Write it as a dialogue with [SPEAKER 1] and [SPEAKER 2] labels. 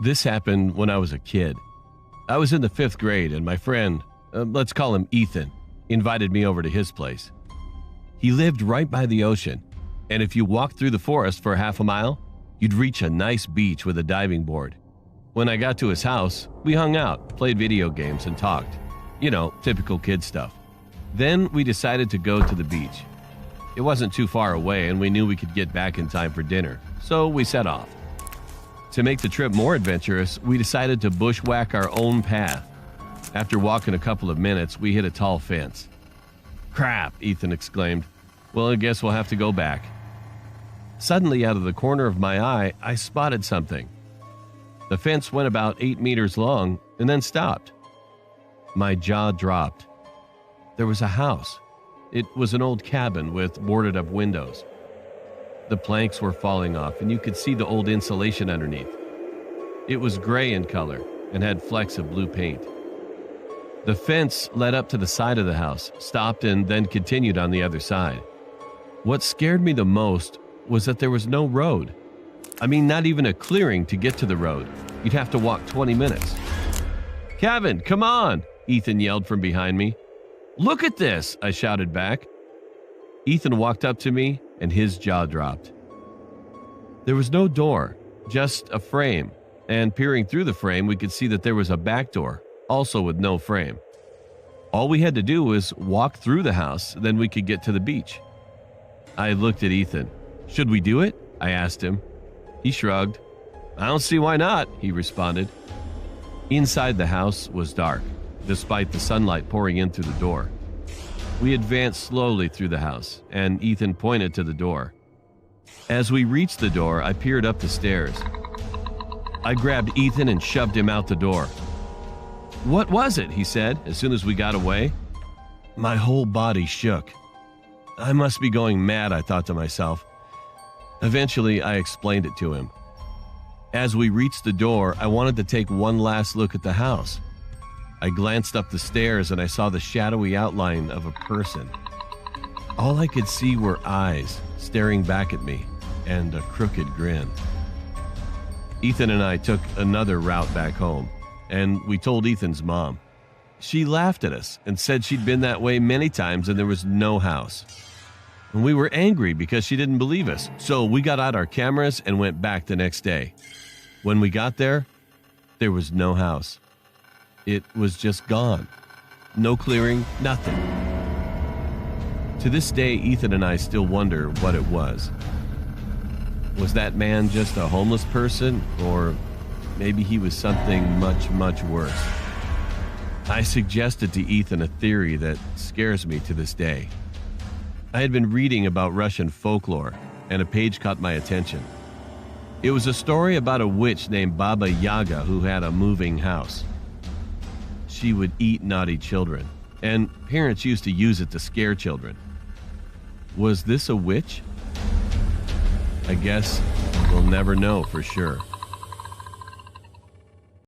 [SPEAKER 1] This happened when I was a kid. I was in the 5th grade and my friend, let's call him Ethan, invited me over to his place. He lived right by the ocean, and if you walked through the forest for half a mile, you'd reach a nice beach with a diving board. When I got to his house, we hung out, played video games, and talked. You know, typical kid stuff. Then we decided to go to the beach. It wasn't too far away and we knew we could get back in time for dinner, so we set off. To make the trip more adventurous, we decided to bushwhack our own path. After walking a couple of minutes, we hit a tall fence. "Crap," Ethan exclaimed. "Well, I guess we'll have to go back." Suddenly, out of the corner of my eye, I spotted something. The fence went about 8 meters long and then stopped. My jaw dropped. There was a house. It was an old cabin with boarded up windows. The planks were falling off and you could see the old insulation underneath. It was gray in color and had flecks of blue paint. The fence led up to the side of the house, stopped, and then continued on the other side. What scared me the most was that there was no road. I mean, not even a clearing to get to the road. You'd have to walk 20 minutes. "Kevin, come on!" Ethan yelled from behind me. "Look at this!" I shouted back. Ethan walked up to me and his jaw dropped. There was no door, just a frame, and peering through the frame, we could see that there was a back door, also with no frame. All we had to do was walk through the house, then we could get to the beach. I looked at Ethan. "Should we do it?" I asked him. He shrugged. "I don't see why not," he responded. Inside the house was dark, despite the sunlight pouring in through the door. We advanced slowly through the house, and Ethan pointed to the door. As we reached the door, I peered up the stairs. I grabbed Ethan and shoved him out the door. "What was it?" he said as soon as we got away. My whole body shook. I must be going mad, I thought to myself. Eventually, I explained it to him. As we reached the door, I wanted to take one last look at the house. I glanced up the stairs and I saw the shadowy outline of a person. All I could see were eyes staring back at me and a crooked grin. Ethan and I took another route back home, and we told Ethan's mom. She laughed at us and said she'd been that way many times and there was no house. And we were angry because she didn't believe us, so we got out our cameras and went back the next day. When we got there was no house. It was just gone. No clearing, nothing. To this day, Ethan and I still wonder what it was. Was that man just a homeless person, or maybe he was something much, much worse? I suggested to Ethan a theory that scares me to this day. I had been reading about Russian folklore, and a page caught my attention. It was a story about a witch named Baba Yaga who had a moving house. She would eat naughty children, and parents used to use it to scare children. Was this a witch? I guess we'll never know for sure.